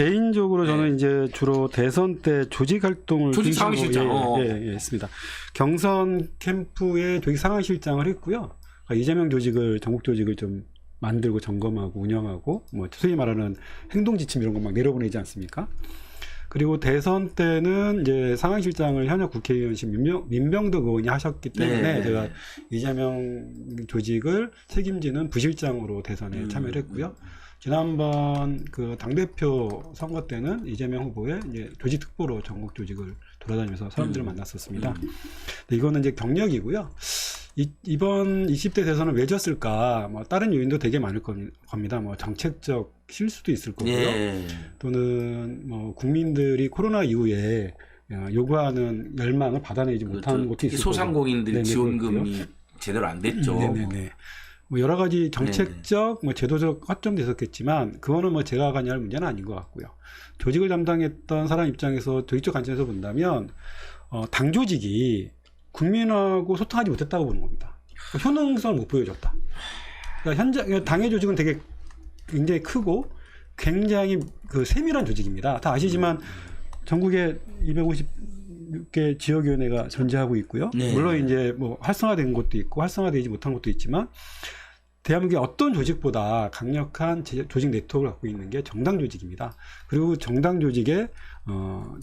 개인적으로 저는 이제 주로 대선 때 조직 활동을 조직 상황실장 했습니다. 경선 캠프에 조직 상황실장을 했고요. 그러니까 이재명 조직을 전국 조직을 좀 만들고 점검하고 운영하고 뭐 소위 말하는 행동 지침 이런 거 막 내려보내지 않습니까? 그리고 대선 때는 이제 상황실장을 현역 국회의원실 민병덕 의원이 하셨기 때문에 제가 이재명 조직을 책임지는 부실장으로 대선에 참여를 했고요. 지난번 그 당대표 선거 때는 이재명 후보의 이제 조직 특보로 전국 조직을 돌아다니면서 사람들을 만났었습니다. 근데 이거는 이제 경력이고요. 이번 20대 대선은 왜 졌을까? 뭐 다른 요인도 되게 많을 겁니다. 뭐 정책적 실수도 있을 거고요. 또는 뭐 국민들이 코로나 이후에 요구하는 열망을 받아내지 못한 것도 있을 거고. 소상공인들 지원금이 제대로 안 됐죠. 뭐 여러 가지 정책적, 뭐 제도적 허점도 있었겠지만 그거는 뭐 제가 관여할 문제는 아닌 것 같고요. 조직을 담당했던 사람 입장에서 조직적 관점에서 본다면 당 조직이 국민하고 소통하지 못했다고 보는 겁니다. 효능성을 못 보여줬다. 그러니까 현장 당의 조직은 되게 굉장히 크고 굉장히 그 세밀한 조직입니다. 다 아시지만 전국에 250개 지역위원회가 존재하고 있고요. 물론 이제 뭐 활성화된 것도 있고 활성화되지 못한 것도 있지만 대한민국의 어떤 조직보다 강력한 조직 네트워크를 갖고 있는 게 정당 조직입니다. 그리고 정당 조직에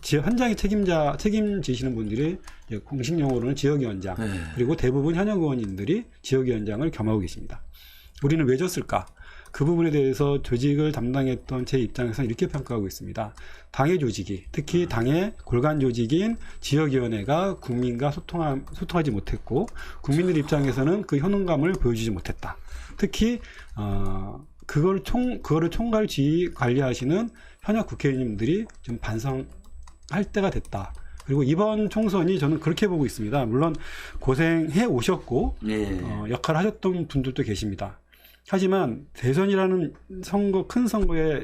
현장에 책임지시는 분들이 공식 용어로는 지역위원장 그리고 대부분 현역 의원님들이 지역위원장을 겸하고 계십니다. 우리는 왜 졌을까? 그 부분에 대해서 조직을 담당했던 제 입장에서는 이렇게 평가하고 있습니다. 당의 조직이 특히 당의 골간 조직인 지역위원회가 국민과 소통하지 못했고 국민들 입장에서는 그 효능감을 보여주지 못했다. 특히 그거를 총괄 지휘 관리하시는 현역 국회의원님들이 좀 반성할 때가 됐다. 그리고 이번 총선이 저는 그렇게 보고 있습니다. 물론 고생해 오셨고 역할을 하셨던 분들도 계십니다. 하지만 대선이라는 큰 선거에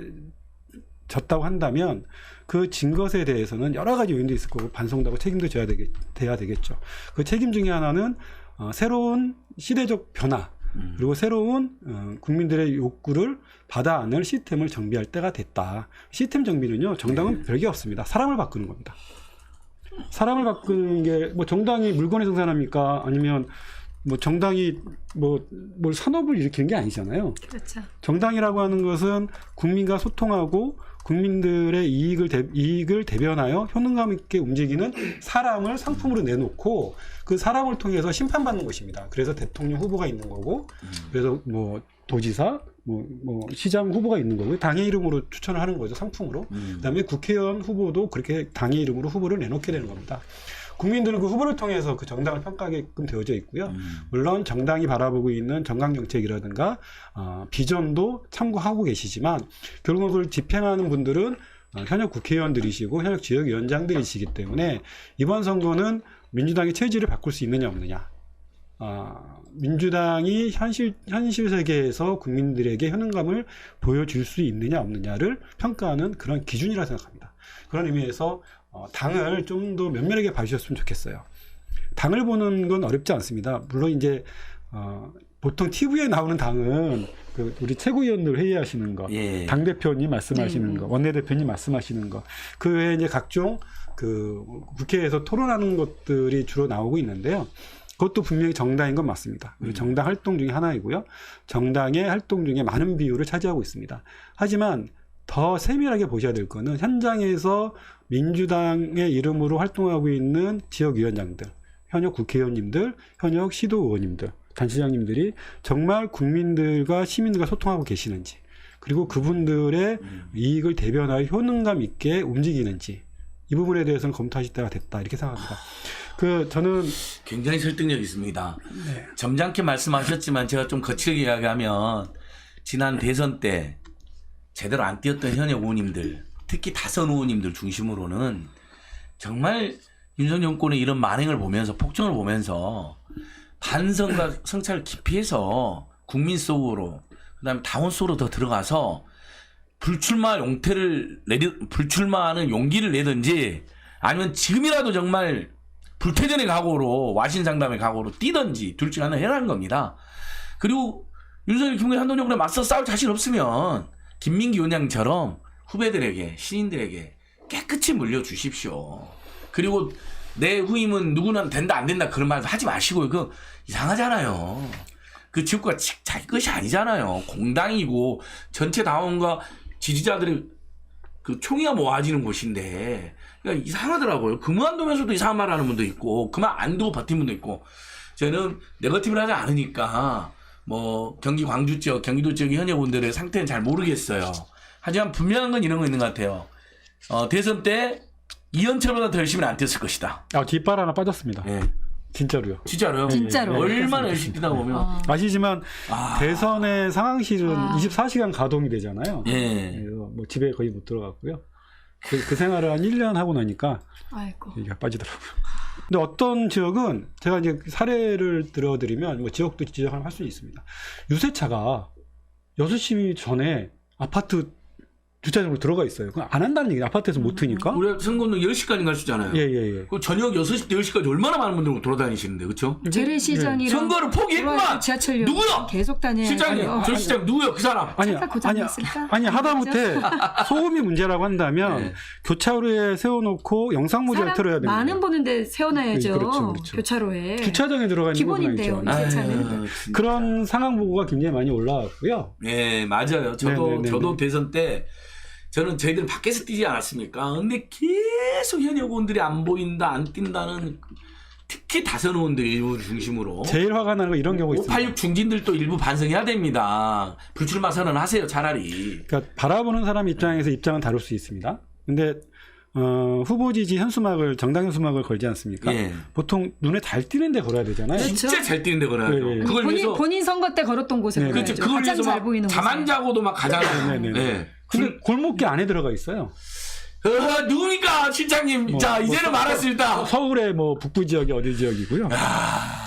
졌다고 한다면 그 진 것에 대해서는 여러 가지 요인도 있을 거고 반성도 하고 책임도 돼야 되겠죠. 그 책임 중에 하나는 새로운 시대적 변화 그리고 새로운 국민들의 욕구를 받아 안을 시스템을 정비할 때가 됐다. 시스템 정비는요, 정당은 별게 없습니다. 사람을 바꾸는 겁니다. 사람을 바꾸는 게 뭐 정당이 물건을 생산합니까? 아니면 뭐 정당이 뭘 산업을 일으키는 게 아니잖아요. 그렇죠. 정당이라고 하는 것은 국민과 소통하고 국민들의 이익을 대변하여 효능감 있게 움직이는 사람을 상품으로 내놓고 그 사람을 통해서 심판받는 것입니다. 그래서 대통령 후보가 있는 거고, 그래서 뭐 도지사, 뭐 시장 후보가 있는 거고, 당의 이름으로 추천을 하는 거죠, 상품으로. 그다음에 국회의원 후보도 그렇게 당의 이름으로 후보를 내놓게 되는 겁니다. 국민들은 그 후보를 통해서 그 정당을 평가하게끔 되어져 있고요. 물론 정당이 바라보고 있는 정강정책이라든가 비전도 참고하고 계시지만 결국 그걸 집행하는 분들은 현역 국회의원들이시고 현역 지역위원장들이시기 때문에 이번 선거는 민주당의 체질을 바꿀 수 있느냐 없느냐. 민주당이 현실 세계에서 국민들에게 효능감을 보여줄 수 있느냐 없느냐를 평가하는 그런 기준이라 생각합니다. 그런 의미에서 당을 좀 더 면밀하게 봐주셨으면 좋겠어요. 당을 보는 건 어렵지 않습니다. 물론 이제 보통 TV에 나오는 당은 우리 최고위원들 회의하시는 거, 당 대표님 말씀하시는 거, 원내대표님 말씀하시는 거, 그 외에 이제 각종 그 국회에서 토론하는 것들이 주로 나오고 있는데요. 그것도 분명히 정당인 건 맞습니다. 그리고 정당 활동 중에 하나이고요. 정당의 활동 중에 많은 비율을 차지하고 있습니다. 하지만 더 세밀하게 보셔야 될 거는 현장에서 민주당의 이름으로 활동하고 있는 지역위원장들, 현역 국회의원님들, 현역 시도의원님들, 단체장님들이 정말 국민들과 시민들과 소통하고 계시는지, 그리고 그분들의 이익을 대변하여 효능감 있게 움직이는지, 이 부분에 대해서는 검토하실 때가 됐다, 이렇게 생각합니다. 저는 굉장히 설득력 있습니다. 점잖게 말씀하셨지만 제가 좀 거칠게 이야기하면 지난 대선 때 제대로 안 뛰었던 현역 의원님들, 특히 다선 의원님들 중심으로는 정말 윤석열 정권의 이런 만행을 보면서, 폭정을 보면서 반성과 성찰을 깊이 해서 국민 속으로, 그 다음에 당원 속으로 더 들어가서 불출마하는 용기를 내든지 아니면 지금이라도 정말 불태전의 각오로, 와신상담의 각오로 뛰든지 둘 중 하나 해라는 겁니다. 그리고 윤석열, 김건희, 한동훈 정권에 맞서 싸울 자신 없으면 김민기 위원장처럼 후배들에게 신인들에게 깨끗이 물려주십시오. 그리고 내 후임은 누구나 된다 안 된다 그런 말 하지 마시고요. 그 이상하잖아요. 그 지역구가 자기 것이 아니잖아요. 공당이고 전체 당원과 지지자들이 그 총이가 모아지는 곳인데 그러니까 이상하더라고요. 그만두면서도 이상한 말 하는 분도 있고 그만 안 두고 버틴 분도 있고 저는 네거티브를 하지 않으니까 뭐 경기 광주 지역, 경기도 지역의 현역 의원들의 상태는 잘 모르겠어요. 하지만 분명한 건 이런 거 있는 것 같아요. 대선 때 이현철보다 더 열심히 안 뛰었을 것이다. 뒷발 하나 빠졌습니다. 예. 진짜로요. 진짜로요? 진짜로. 얼마나 열심히 뛰다 보면. 아시지만 대선의 상황실은 24시간 가동이 되잖아요. 예. 그래서 뭐 집에 거의 못 들어갔고요. 그 생활을 한 1년 하고 나니까 아이고. 얘기가 빠지더라고요. 근데 어떤 지역은 제가 이제 사례를 들어드리면 뭐 지역도 지적할 수 있습니다. 유세차가 6시 전에 아파트 주차장으로 들어가 있어요. 그건 안 한다는 얘기예요. 아파트에서 못 트니까. 우리 선거는 10시까지 갈 수 있잖아요. 예. 그 저녁 6시부터 10시까지 얼마나 많은 분들이 돌아다니시는데, 그쵸? 재래시장이랑 선거를 포기했구만! 지하철역 누구야? 계속 다녀요. 실장님, 저 시장 누구야? 그 사람? 아니 하다못해 소음이 문제라고 한다면 네. 교차로에 세워놓고 영상 모자를 틀어야 됩니다. 많은 보는데 세워놔야죠. 그렇죠. 교차로에. 주차장에 들어가 있는 건 기본인데요. 아니죠. 유세차는. 그런 상황 보고가 굉장히 많이 올라왔고요. 네, 맞아요. 저도 대선 때 저는 저희들 밖에서 뛰지 않았습니까? 근데 계속 현역 의원들이 안 보인다, 안 뛴다는 특히 다선 의원들 일부 중심으로 제일 화가 나는 거 이런 경우 있습니다. 586 중진들도 일부 반성해야 됩니다. 불출마 선언하세요, 차라리. 그러니까 바라보는 사람 입장에서 입장은 다를 수 있습니다. 근데 후보 지지 현수막을 정당 현수막을 걸지 않습니까? 예. 보통 눈에 잘 띄는데 걸어야 되잖아요. 그렇죠. 진짜 잘 뛰는데 걸어야죠. 네, 네. 그걸 위해서 본인 선거 때 걸었던 곳에 네. 걸어야죠. 그렇죠. 그걸 가장 위해서 잘 보이는 잠 안 곳에. 자고도 막 가잖아요. 네. 네. 근데 골목길 안에 들어가 있어요. 누굽니까, 실장님? 자, 이제는 말했습니다. 서울의 뭐 북부 지역이 어디 지역이고요.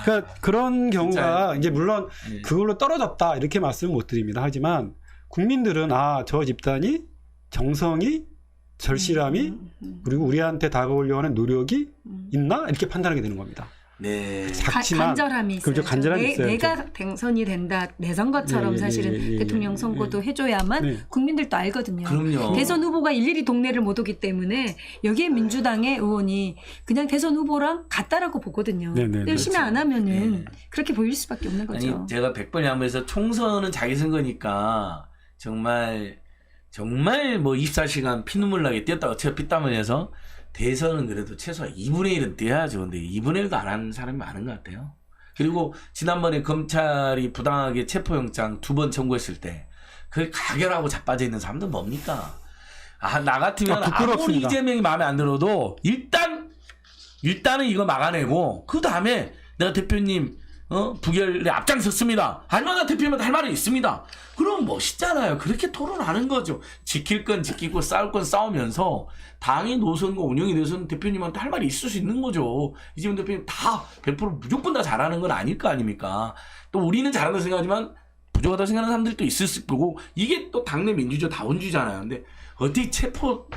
그러니까 그런 경우가 이제 물론 그걸로 떨어졌다 이렇게 말씀을 못 드립니다. 하지만 국민들은 저 집단이 정성이 절실함이 그리고 우리한테 다가오려고 하는 노력이 있나 이렇게 판단하게 되는 겁니다. 네. 작지만 간절함이 있어요. 그렇죠. 간절함이 있어요. 내가 당선이 된다. 내 선거처럼 예, 사실은 예. 대통령 선거도 해줘야만 네. 국민들도 알거든요. 그럼요. 대선 후보가 일일이 동네를 못 오기 때문에 여기에 민주당의 의원이 그냥 대선 후보랑 같다라고 보거든요. 네네. 열심히 안 하면은 네. 그렇게 보일 수밖에 없는 거죠. 아니, 제가 100번 양보해서 총선은 자기 선거니까 정말 뭐 24시간 피눈물 나게 뛰었다가 피땀 흘려서 대선은 그래도 최소한 2분의 1은 뛰어야죠. 근데 2분의 1도 안 하는 사람이 많은 것 같아요. 그리고 지난번에 검찰이 부당하게 체포영장 2번 청구했을 때 그걸 가결하고 자빠져 있는 사람들 뭡니까? 나 같으면 아무리 이재명이 마음에 안 들어도 일단은 이거 막아내고 그 다음에 내가 대표님 부결에 앞장섰습니다. 하지만 나 대표님한테 할 말이 있습니다. 그럼 멋있잖아요. 그렇게 토론하는 거죠. 지킬 건 지키고 싸울 건 싸우면서 당의 노선과 운영에 대해서는 대표님한테 할 말이 있을 수 있는 거죠. 이재명 대표님 다 100% 무조건 다 잘하는 건 아닐 거 아닙니까? 또 우리는 잘한다고 생각하지만 부족하다고 생각하는 사람들도 있을 거고 이게 또 당내 민주주의 다원주의잖아요. 근데 어떻게 체포도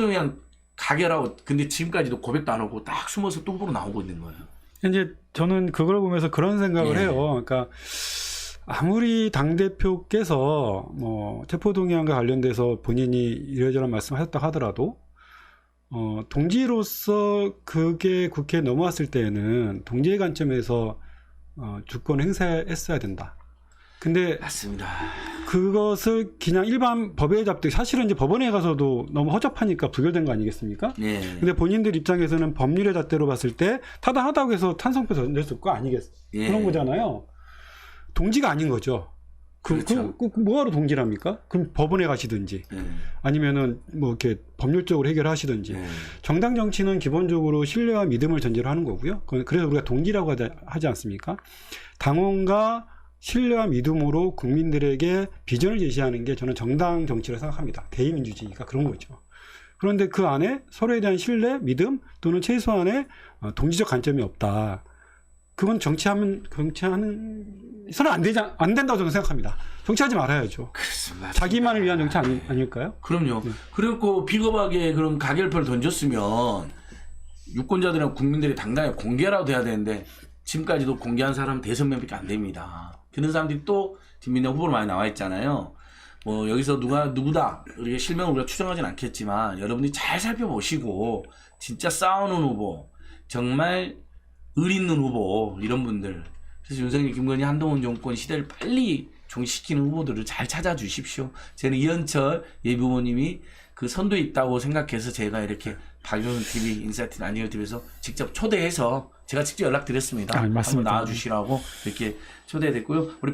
그냥 가결하고 근데 지금까지도 고백도 안 하고 딱 숨어서 또 후보로 나오고 있는 거예요. 이제 저는 그걸 보면서 그런 생각을 해요. 그러니까 아무리 당대표께서 뭐 체포동의안과 관련돼서 본인이 이러저런 말씀하셨다 하더라도 동지로서 그게 국회에 넘어왔을 때에는 동지의 관점에서 주권 행사했어야 된다. 근데 맞습니다. 그것을 그냥 일반 법에 잡듯 사실은 이제 법원에 가서도 너무 허접하니까 부결된 거 아니겠습니까? 네. 근데 본인들 입장에서는 법률의 잣대로 봤을 때 타당하다고 해서 탄성표 냈을 거 아니겠어요? 예. 그런 거잖아요. 동지가 아닌 거죠. 그렇죠. 뭐하러 동지랍니까? 그럼 법원에 가시든지 아니면은 뭐 이렇게 법률적으로 해결하시든지. 정당 정치는 기본적으로 신뢰와 믿음을 전제로 하는 거고요. 그래서 우리가 동지라고 하지 않습니까? 당원과 신뢰와 믿음으로 국민들에게 비전을 제시하는 게 저는 정당 정치라고 생각합니다. 대의민주주의가 그런 거죠. 그런데 그 안에 서로에 대한 신뢰, 믿음 또는 최소한의 동지적 관점이 없다. 그건 정치하는 서로 안 된다고 저는 생각합니다. 정치하지 말아야죠. 그렇습니다. 자기만을 위한 정치 아닐까요? 그럼요. 그리고 비겁하게 그럼 가결표를 던졌으면 유권자들이나 국민들이 당당히 공개라도 해야 되는데 지금까지도 공개한 사람 대선 명밖에 안 됩니다. 그런 사람들이 또 김민영 후보로 많이 나와 있잖아요. 뭐 여기서 누구다 우리가 실명을 우리가 추정하진 않겠지만 여러분들이 잘 살펴보시고 진짜 싸우는 후보, 정말 의 있는 후보 이런 분들. 그래서 윤석열, 김건희, 한동훈 정권 시대를 빨리 종식시키는 후보들을 잘 찾아주십시오. 저는 이현철 예비후보님이 그 선두에 있다고 생각해서 제가 이렇게 박영선 TV, 인사이트 아니얼 TV에서 직접 초대해서 제가 직접 연락드렸습니다. 맞습니다. 한번 나와주시라고 이렇게 초대됐고요. 우리